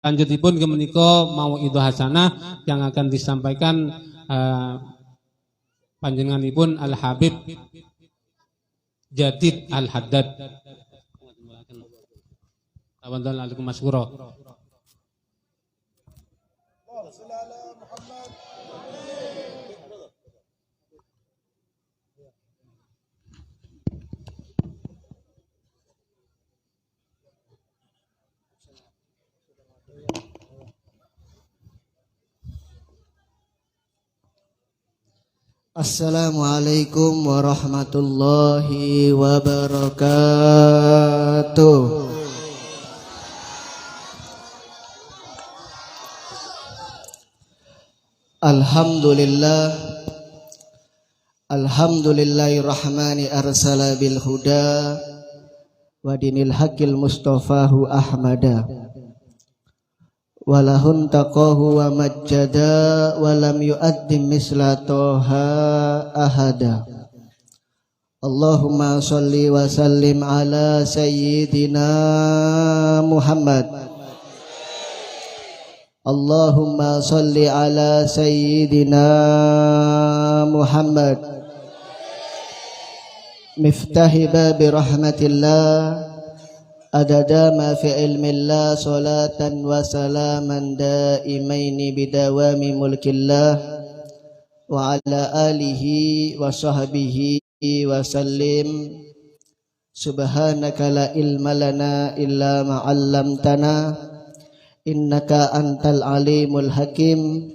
Lanjutipun kemenika mauidhah hasanah yang akan disampaikan panjenenganipun Al Habib Jadid Al Haddad. Assalamualaikum masykurah. Assalamualaikum warahmatullahi wabarakatuh. Alhamdulillahirrahmani arsala bil huda wa dinil haqqil mustafahu ahmada walahun taqahu wa majjada wa lam yu'addim misla toha ahada. Allahumma salli wa sallim ala sayyidina Muhammad. Allahumma salli ala sayyidina Muhammad. Miftahi babi rahmatillah adada ma fi ilmillah salatan wa salaman daimaini bidawami mulkillah wa ala alihi wa sahbihi wa sallim. Subhanaka la ilma lana illa ma 'allamtana innaka antal alimul hakim.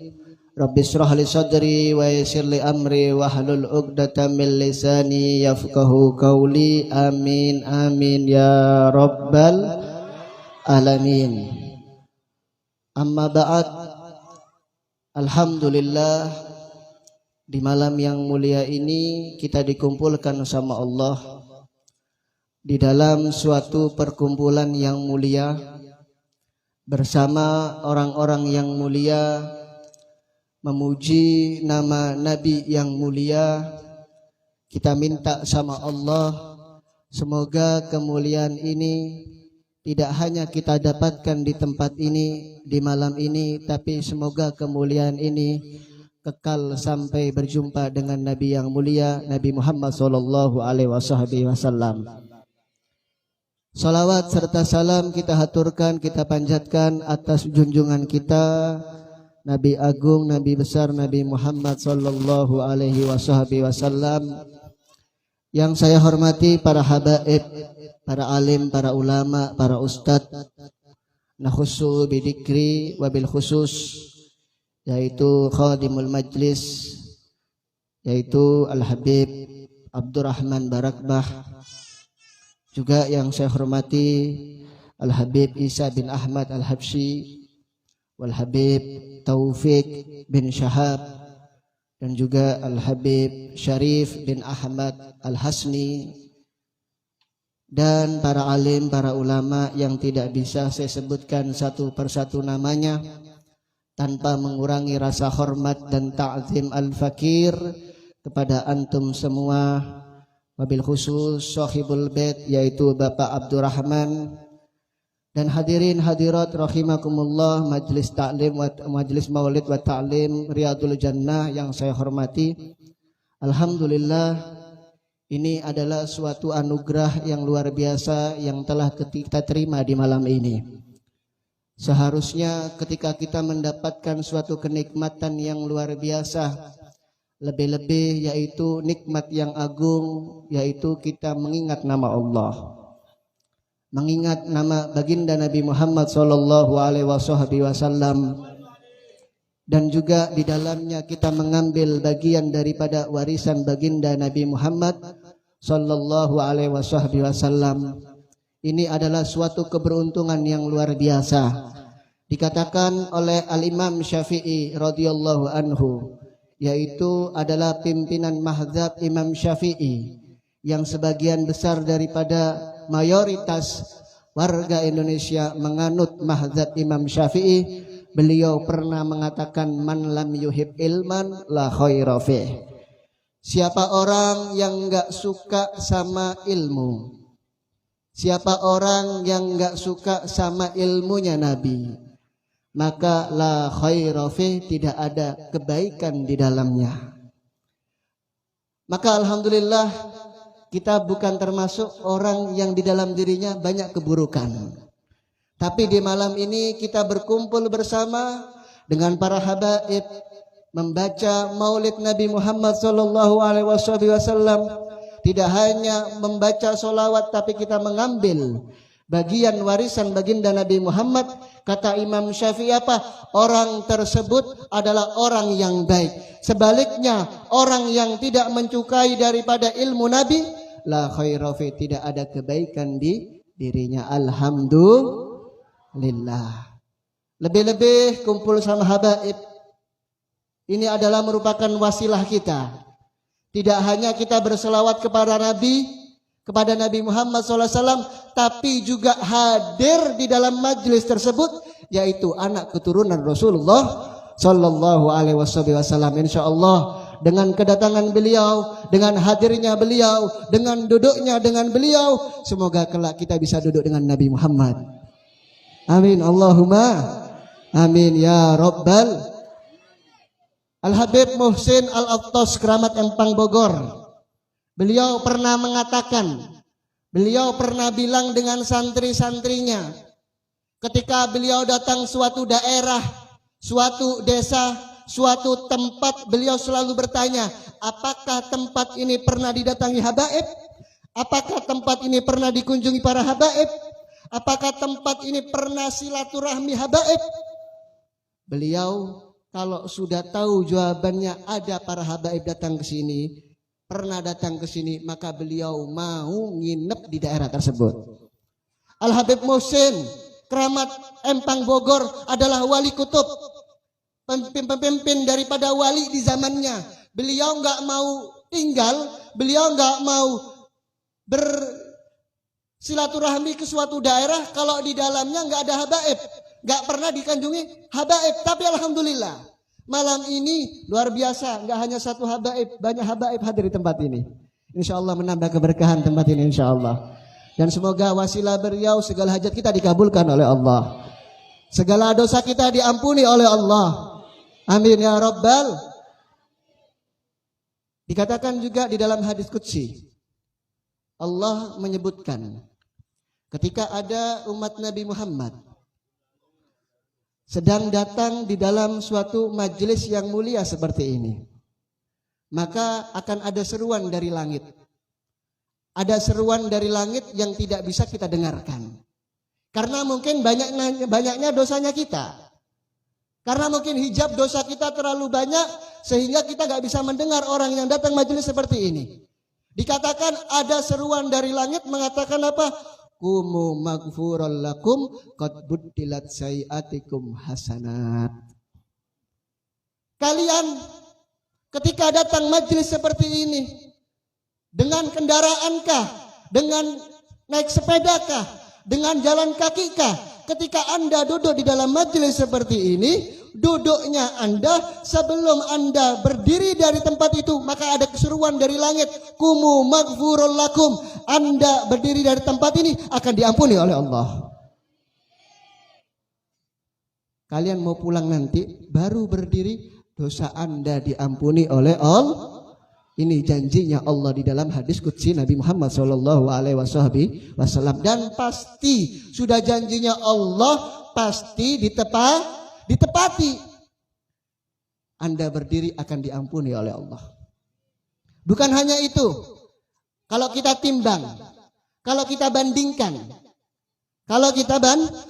Rabbi shrah li sadri wa yassir li amri wahlul 'uqdatam min lisani yafqahu qawli. Amin amin ya rabbal alamin. Amma ba'd. Alhamdulillah, di malam yang mulia ini kita dikumpulkan sama Allah di dalam suatu perkumpulan yang mulia bersama orang-orang yang mulia, memuji nama Nabi yang mulia. Kita minta sama Allah, semoga kemuliaan ini tidak hanya kita dapatkan di tempat ini, di malam ini, tapi semoga kemuliaan ini kekal sampai berjumpa dengan Nabi yang mulia, Nabi Muhammad SAW. Salawat serta salam kita haturkan, kita panjatkan atas junjungan kita, Nabi Agung, Nabi besar, Nabi Muhammad sallallahu alaihi wasallam. Yang saya hormati para habaib, para alim, para ulama, para ustadz, nakhusu bidikri wabil khusus, yaitu khadimul majlis, yaitu Al-Habib Abdurrahman Barakbah. Juga yang saya hormati Al-Habib Isa bin Ahmad Al-Habsyi, Wal-Habib Taufik bin Syahab, dan juga Al-Habib Syarif bin Ahmad Al-Hasni, dan para alim, para ulama yang tidak bisa saya sebutkan satu persatu namanya tanpa mengurangi rasa hormat dan ta'zim al-fakir kepada antum semua, wabil khusus sahibul bait yaitu Bapak Abdurrahman. Dan hadirin hadirat rahimakumullah, majlis ta'lim wa majlis maulid wa ta'lim Riyadul Jannah yang saya hormati. Alhamdulillah, ini adalah suatu anugerah yang luar biasa yang telah kita terima di malam ini. Seharusnya ketika kita mendapatkan suatu kenikmatan yang luar biasa, lebih-lebih yaitu nikmat yang agung, yaitu kita mengingat nama Allah, mengingat nama baginda Nabi Muhammad sallallahu alaihi wasallam, dan juga di dalamnya kita mengambil bagian daripada warisan baginda Nabi Muhammad sallallahu alaihi wasallam. Ini adalah suatu keberuntungan yang luar biasa. Dikatakan oleh Al-Imam Syafi'i radhiyallahu anhu, yaitu adalah pimpinan mazhab Imam Syafi'i, yang sebagian besar daripada mayoritas warga Indonesia menganut mazhab Imam Syafi'i. Beliau pernah mengatakan, man lam yuhib ilman la khaira fih. Siapa orang yang enggak suka sama ilmu, siapa orang yang enggak suka sama ilmunya Nabi, maka la khaira fi, tidak ada kebaikan di dalamnya. Maka alhamdulillah kita bukan termasuk orang yang di dalam dirinya banyak keburukan. Tapi di malam ini kita berkumpul bersama dengan para habaib membaca Maulid Nabi Muhammad sallallahu alaihi wasallam. Tidak hanya membaca solawat, tapi kita mengambil bagian warisan baginda Nabi Muhammad. Kata Imam Syafi'i apa? Orang tersebut adalah orang yang baik. Sebaliknya, orang yang tidak mencukai daripada ilmu Nabi, la khaira fi, tidak ada kebaikan di dirinya. Alhamdulillah. Lebih-lebih kumpul sama habaib, ini adalah merupakan wasilah kita. Tidak hanya kita berselawat kepada Nabi Muhammad SAW, tapi juga hadir di dalam majlis tersebut, yaitu anak keturunan Rasulullah Sallallahu Alaihi Wasallam. Insya Allah dengan kedatangan beliau, dengan hadirnya beliau, dengan duduknya dengan beliau, semoga kelak kita bisa duduk dengan Nabi Muhammad. Amin Allahumma amin ya Rabbal. Al-Habib Muhsin Al-Attas Keramat Empang Bogor, beliau pernah mengatakan, beliau pernah bilang dengan santri-santrinya ketika beliau datang suatu daerah, suatu desa, suatu tempat, beliau selalu bertanya, apakah tempat ini pernah didatangi habaib? Apakah tempat ini pernah dikunjungi para habaib? Apakah tempat ini pernah silaturahmi habaib? Beliau kalau sudah tahu jawabannya ada para habaib datang ke sini, pernah datang ke sini, maka beliau mau nginep di daerah tersebut. Al-Habib Muhsin Keramat Empang Bogor adalah wali kutub, pemimpin daripada wali di zamannya. Beliau nggak mau tinggal, beliau nggak mau bersilaturahmi ke suatu daerah kalau di dalamnya nggak ada habaib. Gak pernah dikunjungi habaib, tapi alhamdulillah malam ini luar biasa, gak hanya satu habaib, banyak habaib hadir di tempat ini. Insya Allah menambah keberkahan tempat ini insya Allah. Dan semoga wasilah beliau segala hajat kita dikabulkan oleh Allah, segala dosa kita diampuni oleh Allah. Amin ya Rabbal. Dikatakan juga di dalam hadis qudsi, Allah menyebutkan ketika ada umat Nabi Muhammad sedang datang di dalam suatu majelis yang mulia seperti ini, maka akan ada seruan dari langit. Ada seruan dari langit yang tidak bisa kita dengarkan. Karena mungkin banyaknya dosanya kita. Karena mungkin hijab dosa kita terlalu banyak, sehingga kita gak bisa mendengar orang yang datang majelis seperti ini. Dikatakan ada seruan dari langit mengatakan apa? Kumu maghfuran lakum qad buddilat sayiatikum hasanat. Kalian ketika datang majelis seperti ini, dengan kendaraanKah, dengan naik sepedakah, dengan jalan kakikah, ketika Anda duduk di dalam majelis seperti ini, duduknya Anda sebelum Anda berdiri dari tempat itu, maka ada keseruan dari langit, kumu maghfurun lakum, Anda berdiri dari tempat ini akan diampuni oleh Allah. Kalian mau pulang nanti baru berdiri, dosa Anda diampuni oleh Allah. Ini janjinya Allah di dalam hadis qudsi Nabi Muhammad sallallahu alaihi wasallam. Dan pasti sudah janjinya Allah, pasti ditepati. Anda berdiri akan diampuni oleh Allah. Bukan hanya itu. Kalau kita timbang, kalau kita bandingkan,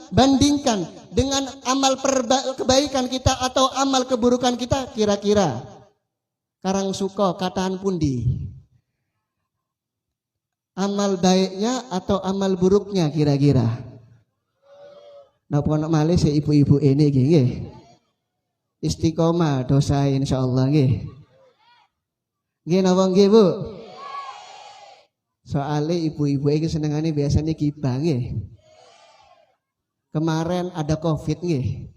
bandingkan dengan amal kebaikan kita atau amal keburukan kita, kira-kira Karang suko kataan pundi, amal baiknya atau amal buruknya kira-kira? Napa nak malih si ibu-ibu ini nggih. Istiqomah dosa insyaallah nggih. Nggih napa nggih Bu? Soale ibu-ibu iki senengane biasanya gibah nggih. Kemarin ada Covid nggih.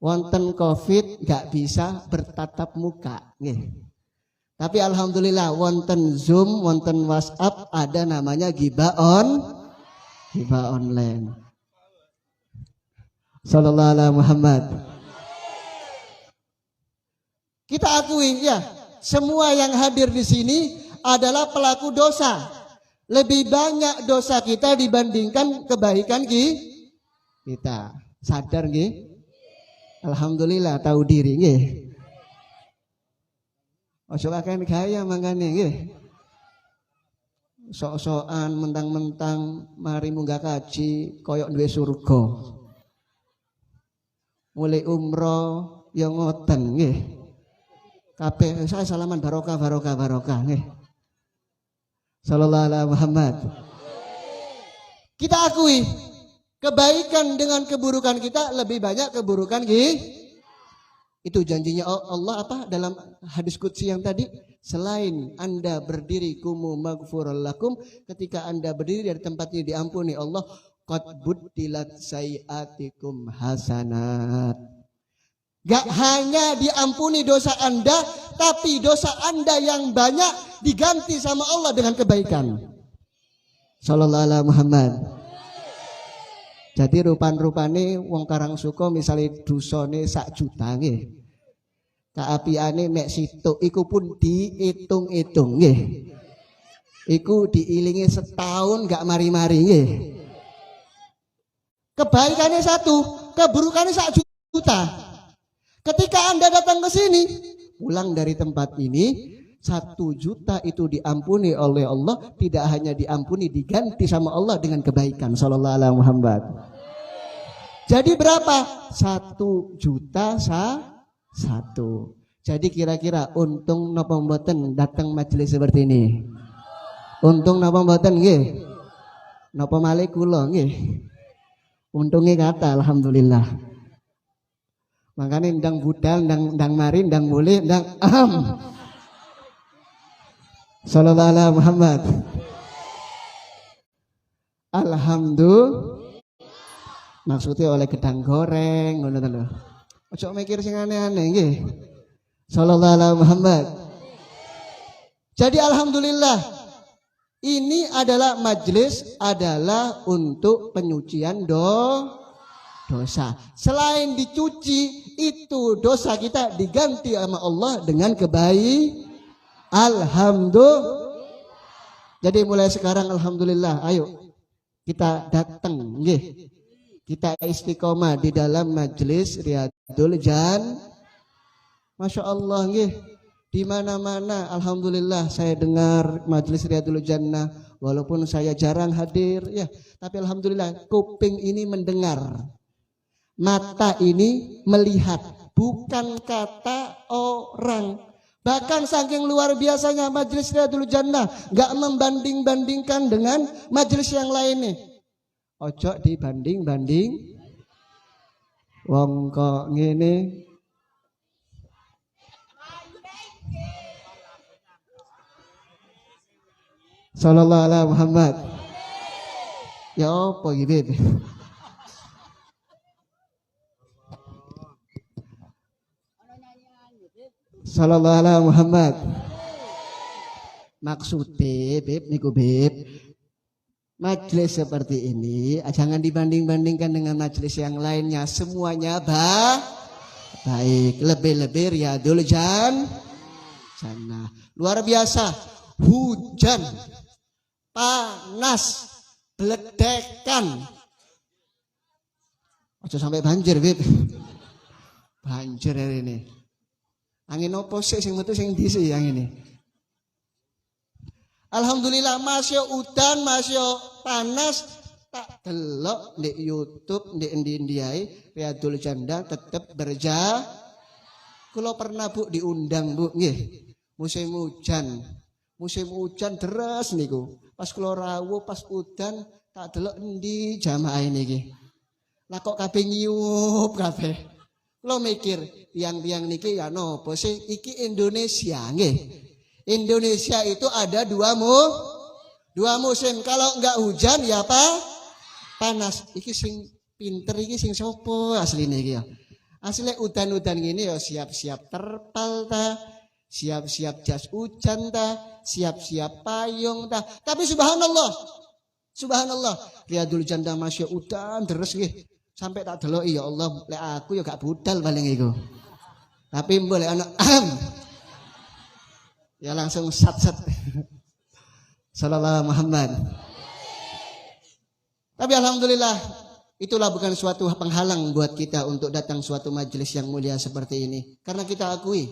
Wonten Covid gak bisa bertatap muka nggih. Tapi alhamdulillah wonten Zoom, wonten WhatsApp ada namanya gibah online. Sallallahu alaihi Muhammad. Kita akui ya, semua yang hadir di sini adalah pelaku dosa. Lebih banyak dosa kita dibandingkan kebaikan kita. Sadar nggih? Alhamdulillah tahu diri nggih. Ojo kakek gaya mangane nggih. Sok-sokan mentang-mentang mari munggah kaji koyok duwe surga. Mulai umroh ya ngoten nggih. Kabeh saya salaman barokah nggih. Sallallahu alaihi Muhammad. Kita akui kebaikan dengan keburukan kita lebih banyak keburukan itu janjinya Allah apa dalam hadis qudsi yang tadi, selain Anda berdiri kumu maghfurul lakum, ketika Anda berdiri dari tempat ini diampuni Allah, qad buddilat sayiatikum hasanat. Gak hanya diampuni dosa Anda, tapi dosa Anda yang banyak diganti sama Allah dengan kebaikan. Sallallahu alaihi Muhammad. Jadi rupan-rupane wong Karangsuka misalnya dosane 1 juta nggih. Kaapiane mek situk iku pun diitung-itung nggih. Iku diilingi setahun gak mari-mari nggih. Kebaikannya 1, keburukannya 1 juta. Ketika Anda datang ke sini, pulang dari tempat ini, 1 juta itu diampuni oleh Allah, tidak hanya diampuni, diganti sama Allah dengan kebaikan. Sallallahu alaihi Muhammad. Jadi berapa? 1 juta 1. Jadi kira-kira untung napa mboten datang majelis seperti ini? Untung napa mboten nggih? Napa malih kula nggih? Untunge kata alhamdulillah. Makanya ndang budal, ndang mari, ndang mulih, ndang aham. Sallallahu alaihi Muhammad. Alhamdulillah. Maksudnya oleh gedang goreng, ngono to lho. Ojo mikir sing aneh-aneh nggih. Sallallahu alaihi Muhammad. Jadi alhamdulillah, ini adalah majelis adalah untuk penyucian dosa. Selain dicuci, itu dosa kita diganti sama Allah dengan kebaikan. Alhamdulillah. Jadi mulai sekarang alhamdulillah, ayo kita datang nggih. Kita istiqomah di dalam majelis Riyadul Jannah. Masya Allah nggih. Di mana-mana alhamdulillah saya dengar majelis Riyadul Jannah, walaupun saya jarang hadir ya, tapi alhamdulillah kuping ini mendengar. Mata ini melihat, bukan kata orang. Bahkan saking luar biasanya majelis Riyadul Jannah, gak membanding-bandingkan dengan majelis yang lainnya. Ojo dibanding-banding. Wong kok ngene. Sallallahu alaihi Muhammad. Ya apa iki? Sallallahu alaihi Muhammad. Maksudnya Beb niku Beb, majelis seperti ini jangan dibanding-bandingkan dengan majelis yang lainnya. Semuanya baik. Lebih-lebih Riyadul Jannah. Luar biasa. Hujan, panas, beledekan. Ojo sampai banjir Beb. Banjir hari ini. Angin opo sih sing metu sing ndi sih yang ini. Alhamdulillah masih udan, masih panas, tak delok di YouTube di endi-endi ae Riyadul Jannah tetep berja. Kula pernah Bu diundang Bu nggih. Musim hujan deras niku. Pas kula rawuh pas udan tak delok endi jamaah niki. Lah kok kabeh nyiup kabeh. Kula mikir tiang-tiang niki ya napa sih iki Indonesia nggih. Indonesia itu ada dua musim. Kalau enggak hujan ya apa? Panas. Iki sing pinter iki sing sapa asline iki ya. Asline udan-udan gini ya siap-siap terpal ta, siap-siap jas hujan ta, siap-siap payung ta. Tapi subhanallah. Riyadul Jannah masya udan terus nggih. Sampai tak deloki ya Allah, lek aku ya gak budal paling iku. Tapi boleh ana ya langsung sat-sat. Sallallahu Muhammad. Tapi alhamdulillah itulah bukan suatu penghalang buat kita untuk datang suatu majelis yang mulia seperti ini. Karena kita akui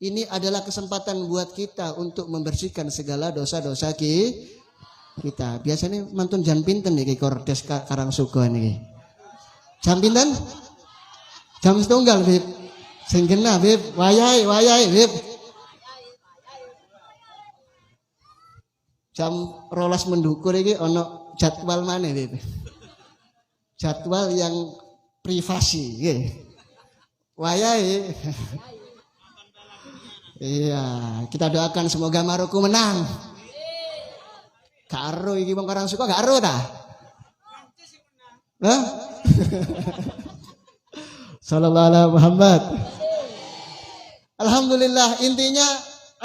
ini adalah kesempatan buat kita untuk membersihkan segala dosa-dosa kita. Biasanya mantun jam pinten niki Kordes Karangsugo niki. Jam pinten? Jam setunggal, Bib. Sing genah, Bib. Wayahe, Bib. Jam 12 mendukur iki ana jadwal maneh, Bib. Jadwal yang privasi, nggih. Wayahe. Iya, kita doakan semoga Maroko menang. Karo iki wong Karangsuko gak ero ta? Hah? Sallallahu alaihi Muhammad. Alhamdulillah, intinya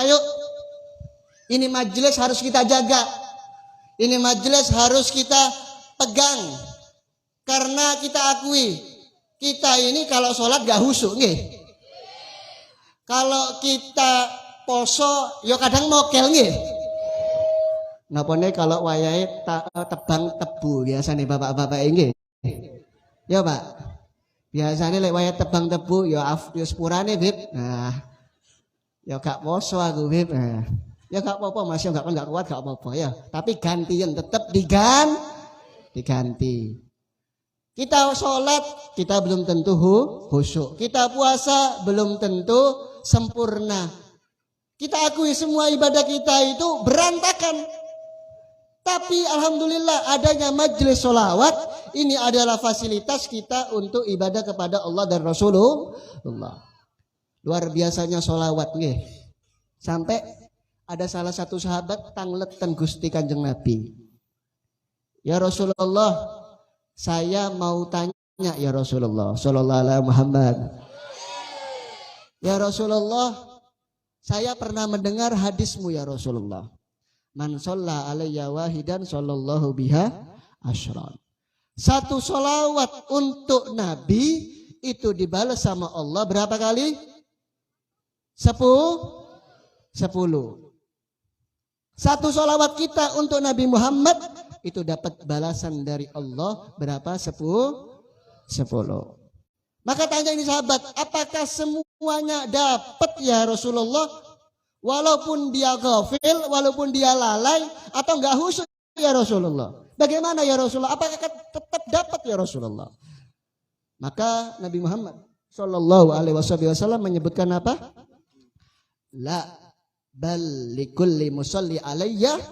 ayo ini majelis harus kita jaga. Ini majelis harus kita pegang. Karena kita akui kita ini kalau sholat gak husyuk nggih. Kalau kita poso yo kadang mokel nggih. Napone kalau wayahe tebang tebu biasane bapak-bapak nggih. Ya Pak. Biasane lek wayahe tebang tebu ya sepurane Bib. Nah. Ya gak poso aku Bib. Nah. Ya gak apa-apa Mas, ya gak kuat gak apa-apa ya. Tapi gantian tetap diganti. Kita sholat kita belum tentu khusyuk. Kita puasa belum tentu sempurna. Kita akui semua ibadah kita itu berantakan. Tapi alhamdulillah adanya majelis sholawat ini adalah fasilitas kita untuk ibadah kepada Allah dan Rasulullah. Luar biasanya sholawat nggih. Sampai ada salah satu sahabat tangletan Gusti Kanjeng Nabi. Ya Rasulullah, saya mau tanya ya Rasulullah sallallahu alaihi Muhammad. Ya Rasulullah, saya pernah mendengar hadismu ya Rasulullah. Man shalla alayya wahidan sallallahu biha asyran. Satu sholawat untuk Nabi itu dibalas sama Allah berapa kali? 10. Satu sholawat kita untuk Nabi Muhammad itu dapat balasan dari Allah berapa? 10. Maka tanya ini sahabat, apakah semuanya dapat ya Rasulullah? Walaupun dia ghafil, walaupun dia lalai atau enggak khusyuk ya Rasulullah. Bagaimana ya Rasulullah? Apakah tetap dapat ya Rasulullah? Maka Nabi Muhammad sallallahu alaihi wasallam menyebutkan apa? La bal likulli musalli alayya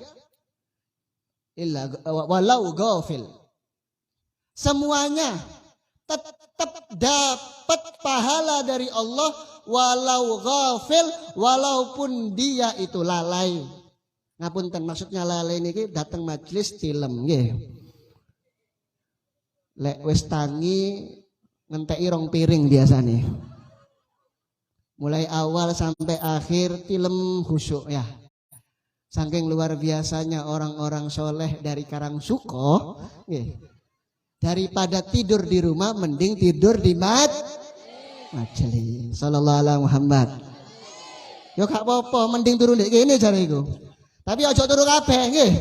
illa walau ghafil. Semuanya tetap dapat pahala dari Allah walau ghafil, walaupun dia itu lalai. Ngapunten, maksudnya lalai niki datang majelis tilem nggih. Lek wis tangi ngenteki rong piring biasane. Mulai awal sampai akhir tilem khusyuk ya. Saking luar biasanya orang-orang soleh dari Karangsuko nggih. Daripada tidur di rumah mending tidur di majelis. Sallallahu alaihi Muhammad. Yo gak apa-apa, mending turu ndek kene jare iku. Tapi aja turu kabeh nggih.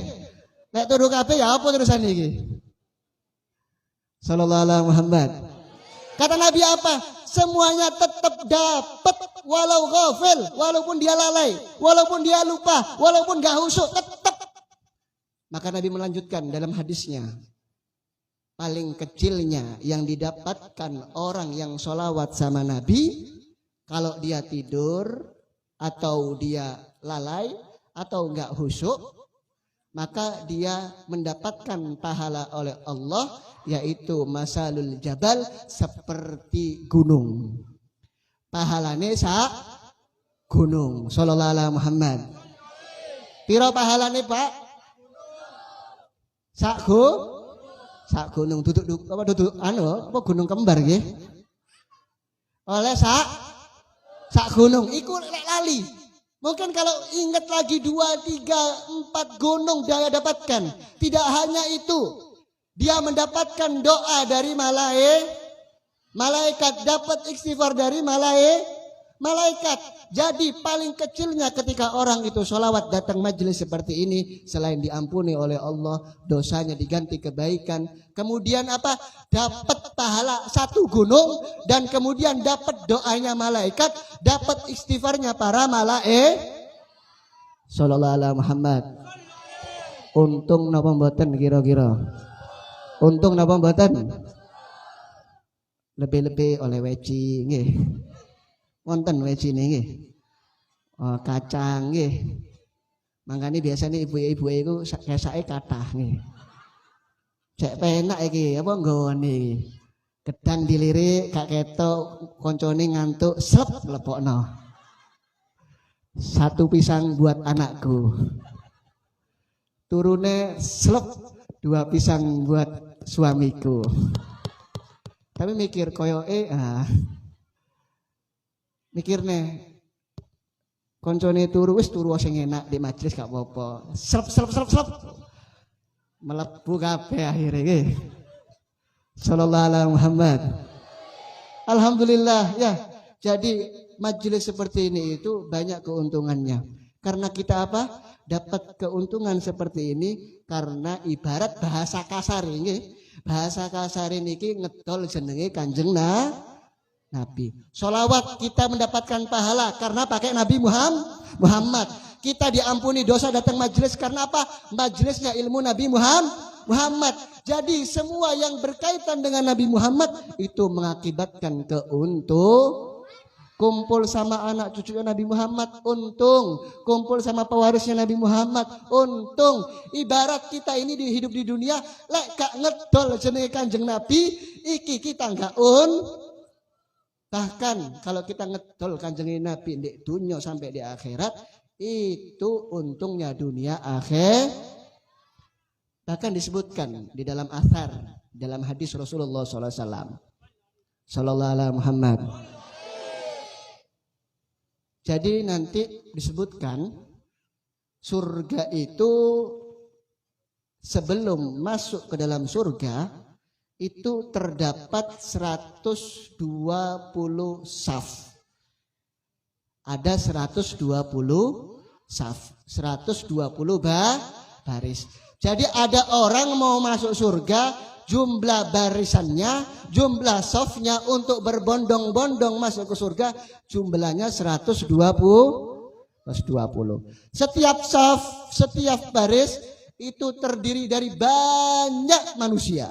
Nek turu kabeh ya apa terusan iki? Sallallahu alaihi Muhammad. Kata Nabi apa? Semuanya tetap dapat walau ghafil, walaupun dia lalai, walaupun dia lupa, walaupun gak khusyuk tetap. Maka Nabi melanjutkan dalam hadisnya. Paling kecilnya yang didapatkan orang yang sholawat sama Nabi, kalau dia tidur atau dia lalai atau enggak khusyuk, maka dia mendapatkan pahala oleh Allah, yaitu masalul jabal, seperti gunung. Pahalane sak gunung. Sallallahu alaihi Muhammad. Piro pahalane Pak? Sak gunung duduk apa gunung kembar nggih. Oleh sak gunung iku lek lali. Mungkin kalau ingat lagi 2, 3, 4 gunung dia dapatkan. Tidak hanya itu. Dia mendapatkan doa dari malaikat, dapat istighfar dari malaikat. Jadi paling kecilnya ketika orang itu sholawat datang majelis seperti ini, selain diampuni oleh Allah, dosanya diganti kebaikan. Kemudian apa? Dapat pahala satu gunung, dan kemudian dapat doanya malaikat, dapat istighfarnya para malaikat. Sallallahu alaihi Muhammad. Untung napa mboten kira-kira? Untung napa mboten? Lebih-lebih oleh weci nggih. Wonten wecine nggih. Oh, kacang nggih. Mangkane biasane ibu-ibu iku kesake kathah nggih. Cek penak iki apa nggone iki. Gedang dilirik gak ketok, koncone ngantuk, slep mlepokno. Satu pisang buat anakku. Turune slep, 2 pisang buat suamiku. Tapi mikir koyoke mikirne koncone turu wis turu sing enak di majelis gak apa-apa. Slep. Melebu kabeh akhire nggih. Sallallahu alaihi Muhammad. Alhamdulillah ya. Jadi majelis seperti ini itu banyak keuntungannya. Karena kita apa? Dapat keuntungan seperti ini karena ibarat bahasa kasar ini. Bahasa kasar ini ngedol jenenge Kanjeng Nabi. Sholawat kita mendapatkan pahala karena pakai Nabi Muhammad. Kita diampuni dosa datang majelis karena apa? Majelisnya ilmu Nabi Muhammad. Jadi semua yang berkaitan dengan Nabi Muhammad itu mengakibatkan keuntungan. Kumpul sama anak cucunya Nabi Muhammad, untung. Kumpul sama pewarisnya Nabi Muhammad, untung. Ibarat kita ini hidup di dunia, lek gak ngedol jenenge Kanjeng Nabi, iki kita enggak Bahkan kalau kita ngedol Kanjeng Nabi di dunia sampai di akhirat, itu untungnya dunia akhir. Bahkan disebutkan di dalam athar, dalam hadis Rasulullah SAW. Sallallahu alaihi Muhammad. Jadi nanti disebutkan surga itu sebelum masuk ke dalam surga itu terdapat 120 saf. Ada 120 saf, 120 baris. Jadi ada orang mau masuk surga, jumlah barisannya, jumlah safnya untuk berbondong-bondong masuk ke surga jumlahnya 120. Setiap saf, setiap baris itu terdiri dari banyak manusia.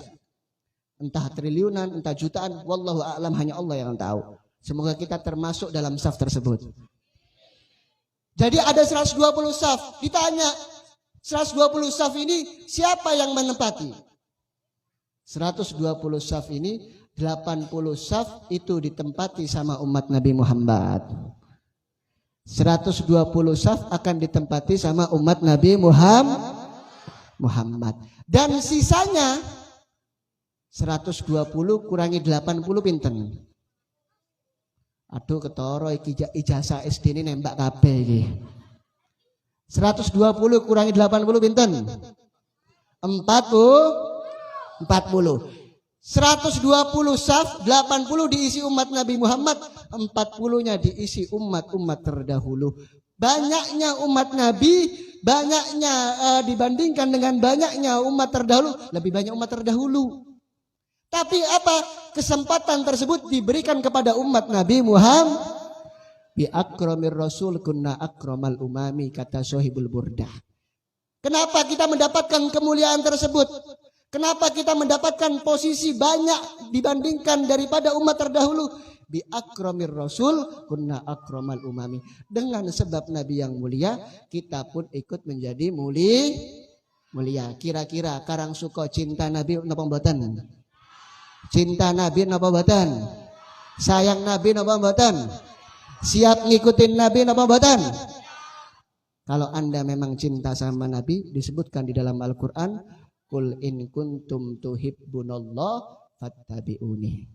Entah triliunan, entah jutaan, wallahu a'lam, hanya Allah yang tahu. Semoga kita termasuk dalam saf tersebut. Jadi ada 120 saf. Ditanya, 120 saf ini siapa yang menempati? 120 saf ini 80 saf itu ditempati sama umat Nabi Muhammad. 120 saf akan ditempati sama umat Nabi Muhammad. Dan sisanya 120 kurangi 80 pinten? Aduh ketara iki ijazah SD ini nembak kabeh iki. 120 kurangi 80 pinten? 40. 120 saf, 80 diisi umat Nabi Muhammad, 40-nya diisi umat-umat terdahulu. Banyaknya umat Nabi, banyaknya dibandingkan dengan banyaknya umat terdahulu, lebih banyak umat terdahulu. Tapi apa? Kesempatan tersebut diberikan kepada umat Nabi Muhammad. Bi akramir rasul kunna akramal umami, kata Sohibul Burdah. Kenapa kita mendapatkan kemuliaan tersebut? Kenapa kita mendapatkan posisi banyak dibandingkan daripada umat terdahulu? Bi akramir rasul kunna akramal umami. Dengan sebab Nabi yang mulia, kita pun ikut menjadi mulia. Kira-kira Karang Suko cinta Nabi napa mboten? Cinta Nabi napa mboten? Sayang Nabi napa mboten? Siap ngikutin Nabi napa mboten? Kalau Anda memang cinta sama Nabi, disebutkan di dalam Al-Qur'an, qul in kuntum tuhibbunallah fattabi'uni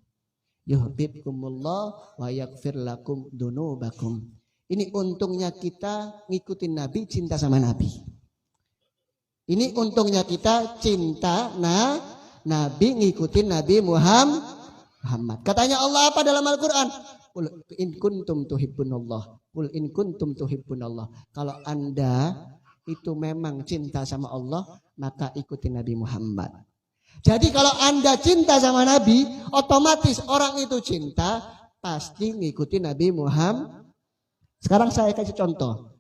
yuhibbukumullah wa yaghfir lakum dzunubakum. Ini untungnya kita ngikutin Nabi, cinta sama Nabi. Ini untungnya kita cinta Nabi ngikutin Nabi Muhammad. Katanya Allah apa dalam Al-Quran? Qul in kuntum tuhibbunallah. Qul in kuntum tuhibbunallah. Kalau Anda itu memang cinta sama Allah, maka ikuti Nabi Muhammad. Jadi kalau Anda cinta sama Nabi, otomatis orang itu cinta pasti ngikuti Nabi Muhammad. Sekarang saya kasih contoh.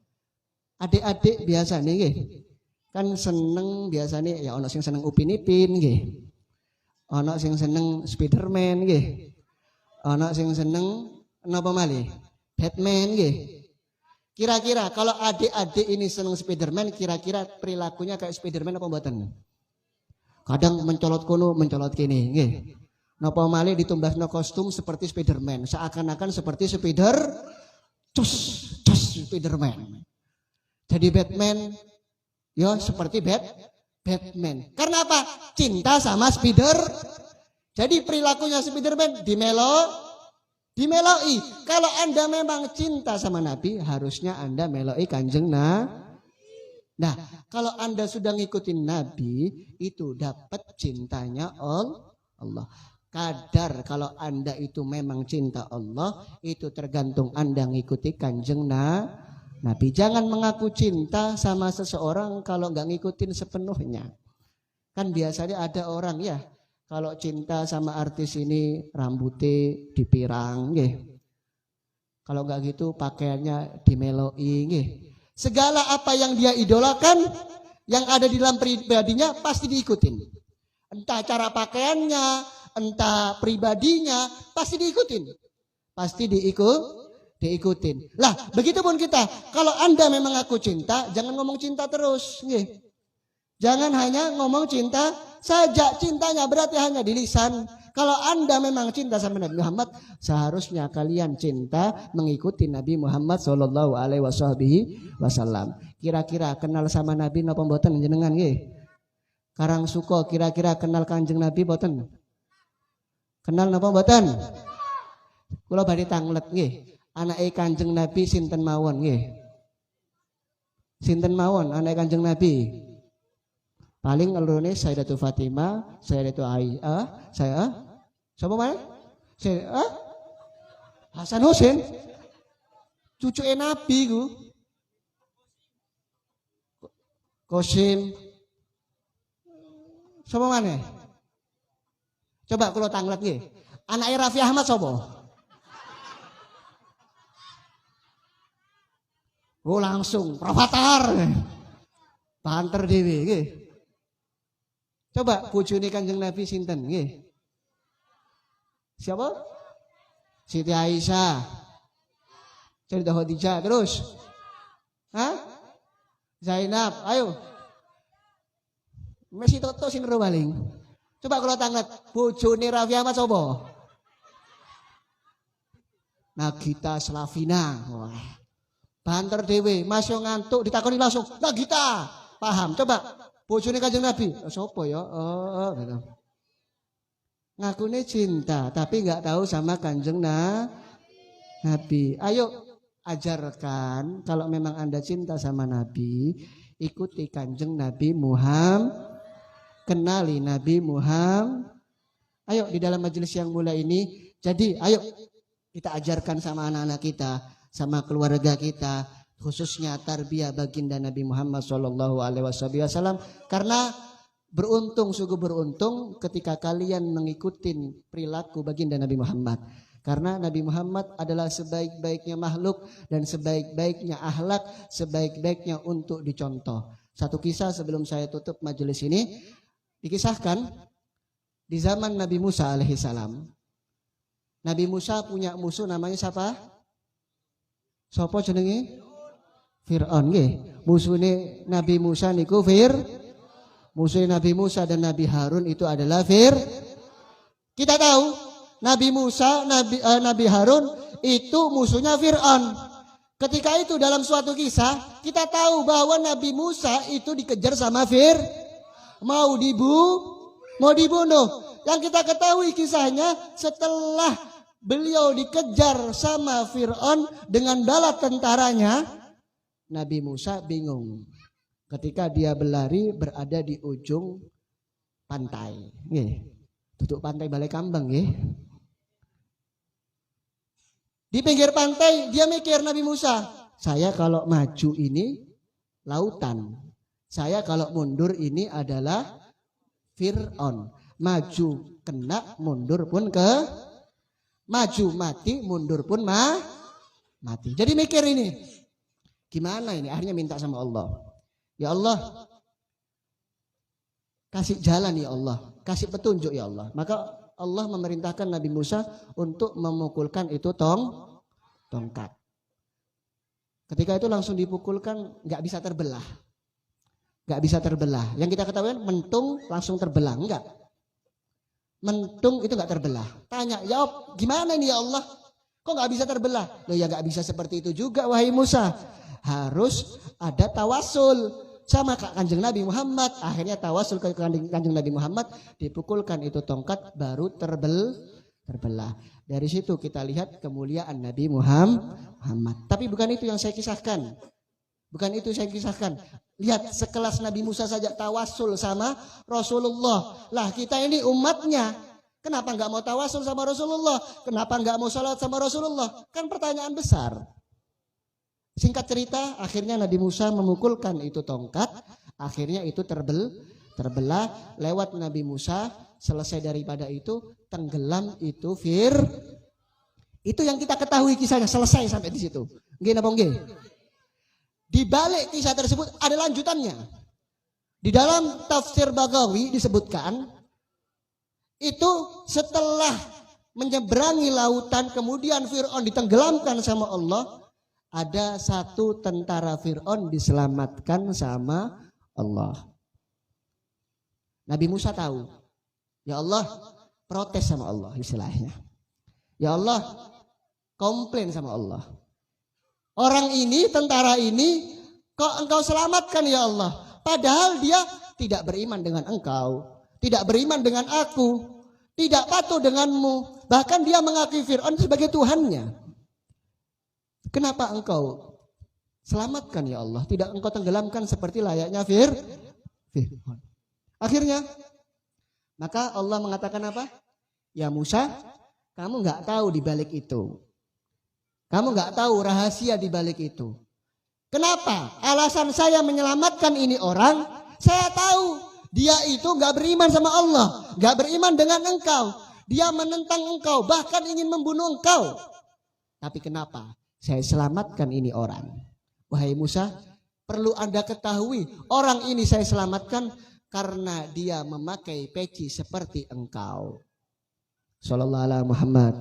Adik-adik biasa nih, kan seneng biasanya ya ono sing seneng Upin Ipin nggih. Ono sing seneng Spiderman nggih. Ono sing seneng napa malih? Batman nggih. Kira-kira kalau adik-adik ini seneng Spiderman, kira-kira perilakunya kayak Spiderman apa mboten? Kadang mencolot kono, mencolot kene nggih. Napa malih ditumbasno kostum seperti Spiderman, seakan-akan seperti Spiderman. Jadi Batman ya seperti Batman. Karena apa? Cinta sama Jadi perilakunya Spiderman dimeloi. Kalau Anda memang cinta sama Nabi, harusnya Anda meloi Kanjeng Nah, kalau Anda sudah ngikutin Nabi, itu dapat cintanya Allah. Kadar kalau Anda itu memang cinta Allah, itu tergantung Anda ngikuti Kanjeng Nabi. Jangan mengaku cinta sama seseorang kalau nggak ngikutin sepenuhnya. Kan biasanya ada orang ya, kalau cinta sama artis ini rambutnya dipirang, nggih. Kalau nggak gitu pakaiannya dimeloi, nggih. Segala apa yang dia idolakan, yang ada di dalam pribadinya pasti diikutin. Entah cara pakaiannya, entah pribadinya, pasti diikutin. Pasti diikutin. Lah, begitupun kita. Kalau Anda memang aku cinta, jangan ngomong cinta terus, nggih. Jangan hanya ngomong cinta saja. Cintanya berarti hanya di lisan. Kalau Anda memang cinta sama Nabi Muhammad, seharusnya kalian cinta mengikuti Nabi Muhammad sallallahu alaihi wasallam. Kira-kira kenal sama Nabi napa mboten jenengan nggih? Karang suko kira-kira kenal Kanjeng Nabi mboten? Kenal napa mboten? Kula badhe tanglet nggih. Anake Kanjeng Nabi sinten mawon nggih? Sinten mawon anake Kanjeng Nabi? Paling elune Sayyidatul Fatimah, Sayyidatul Aisyah, sapa mana? Hasan Husain. Cucuke Nabi ku. Qasim. Sapa mana? Coba kula tanglet nggih. Anake Raffi Ahmad sapa? Oh langsung Rafathar. Banter dhewe nggih. Coba bojone Kanjeng Nabi sinten nggih? Siapa? Siti Aisyah. Sayyidah Khadijah terus. Hah? Zainab, ayo. Mesti toto sing ro paling. Coba kalau tangan bojone Raffi Ahmad sapa? Nagita Slavina. Wah. Banter dhewe, Mas yo ngantuk ditakoni langsung. Nagita. Paham? Coba bojone Kanjeng Nabi. Sopo ya? Gitu. Ngakune cinta tapi enggak tahu sama Kanjeng Nabi. Ayo ajarkan kalau memang Anda cinta sama Nabi, ikuti Kanjeng Nabi Muhammad. Kenali Nabi Muhammad. Ayo di dalam majelis yang mulia ini, jadi ayo kita ajarkan sama anak-anak kita, sama keluarga kita, khususnya tarbiyah baginda Nabi Muhammad sallallahu alaihi wasallam. Karena beruntung, sungguh beruntung ketika kalian mengikuti perilaku baginda Nabi Muhammad. Karena Nabi Muhammad adalah sebaik-baiknya makhluk dan sebaik-baiknya akhlak, sebaik-baiknya untuk dicontoh. Satu kisah sebelum saya tutup majelis ini, dikisahkan di zaman Nabi Musa alaihissalam. Nabi Musa punya musuh namanya siapa? Sopo jenenge? Fir'aun nggih. Musuhnya Nabi Musa niku musuhnya Nabi Musa dan Nabi Harun itu adalah Kita tahu Nabi Musa, Nabi Harun itu musuhnya Fir'aun. Ketika itu dalam suatu kisah kita tahu bahwa Nabi Musa itu dikejar sama mau dibunuh. Yang kita ketahui kisahnya setelah beliau dikejar sama Fir'aun dengan bala tentaranya, Nabi Musa bingung. Ketika dia berlari berada di ujung pantai. Nggih. Duduk pantai Balai Kambang nggih. Di pinggir pantai dia mikir Nabi Musa, saya kalau maju ini lautan. Saya kalau mundur ini adalah Fir'aun. Maju kena, mundur pun maju mati, mundur pun mati. Jadi mikir ini. Gimana ini? Akhirnya minta sama Allah. Ya Allah, kasih jalan ya Allah, kasih petunjuk ya Allah. Maka Allah memerintahkan Nabi Musa untuk memukulkan itu tongkat. Ketika itu langsung dipukulkan, nggak bisa terbelah. Nggak bisa terbelah. Yang kita ketahui mentung langsung terbelah, enggak. Mentung itu nggak terbelah. Tanya, ya gimana ini ya Allah? Kok nggak bisa terbelah? Loh ya nggak bisa seperti itu juga wahai Musa. Harus ada tawasul sama Kanjeng Nabi Muhammad. Akhirnya tawasul ke Kanjeng Nabi Muhammad, dipukulkan itu tongkat baru terbelah. Dari situ kita lihat kemuliaan Nabi Muhammad. Tapi bukan itu yang saya kisahkan. Bukan itu saya kisahkan. Lihat sekelas Nabi Musa saja tawasul sama Rasulullah. Lah kita ini umatnya. Kenapa nggak mau tawasul sama Rasulullah? Kenapa nggak mau salat sama Rasulullah? Kan pertanyaan besar. Singkat cerita, akhirnya Nabi Musa memukulkan itu tongkat. Akhirnya itu terbelah lewat Nabi Musa. Selesai daripada itu, tenggelam itu itu yang kita ketahui kisahnya, selesai sampai di situ. Nggih napa nggih? Di balik kisah tersebut ada lanjutannya. Di dalam tafsir Bagawi disebutkan, itu setelah menyeberangi lautan, kemudian Fir'aun ditenggelamkan sama Allah, ada satu tentara Fir'aun diselamatkan sama Allah. Nabi Musa tahu, ya Allah, protes sama Allah istilahnya. Ya Allah, komplain sama Allah. Orang ini, tentara ini, kok engkau selamatkan ya Allah? Padahal dia tidak beriman dengan engkau, tidak beriman dengan aku, tidak patuh denganmu. Bahkan dia mengakui Fir'aun sebagai Tuhannya. Kenapa engkau selamatkan ya Allah? Tidak engkau tenggelamkan seperti layaknya Fir'aun. Akhirnya, maka Allah mengatakan apa? Ya Musa, kamu nggak tahu di balik itu. Kamu nggak tahu rahasia di balik itu. Kenapa? Alasan saya menyelamatkan ini orang, saya tahu dia itu nggak beriman sama Allah, nggak beriman dengan engkau. Dia menentang engkau, bahkan ingin membunuh engkau. Tapi kenapa? Saya selamatkan ini orang. Wahai Musa, perlu Anda ketahui, orang ini saya selamatkan karena dia memakai peci seperti engkau. Sallallahu alaihi Muhammad.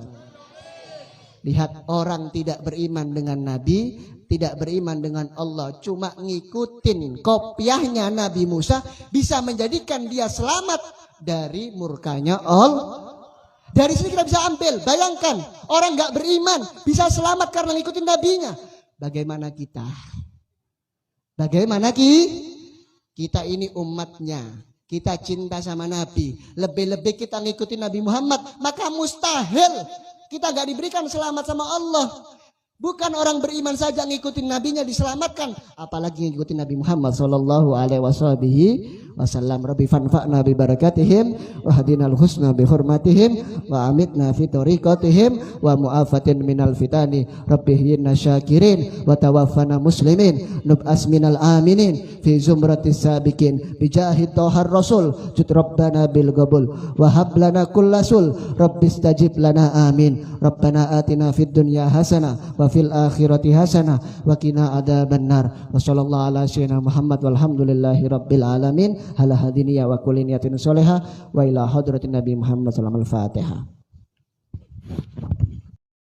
Lihat, orang tidak beriman dengan Nabi, tidak beriman dengan Allah, cuma ngikutin kopiahnya Nabi Musa, bisa menjadikan dia selamat dari murkanya Allah. Dari sini kita bisa ambil, bayangkan orang gak beriman bisa selamat karena ngikutin nabinya. Bagaimana kita? Bagaimana kita ini umatnya, kita cinta sama Nabi, lebih-lebih kita ngikutin Nabi Muhammad, maka mustahil kita gak diberikan selamat sama Allah. Bukan orang beriman saja ngikutin nabinya diselamatkan, apalagi ngikutin Nabi Muhammad sallallahu alaihi wasallam. Rabbi fanfa'na bi barakatihim wa hadinal husna bi hurmatihim wa amitna fi tariqatihim wa mu'afatin minal fitani. Rabbi hinna syakirin wa tawaffana muslimin nub'as minal aminin fi zumratis sabiqin bi jahid tahar rasul jud rabbana bil qabul wa hab lana kullasul rabbi istajib lana amin. Rabbana atina fid dunya hasanah wa fil akhirati hasanah wa qina adzabannar. Wa sallallahu ala sayyidina Muhammad walhamdulillahi rabbil alamin. Hala hadiniya wa kulli niyatin sholihah wa ila hadratin Nabi Muhammad sallallahu alaihi wasallam. Al-Fatihah.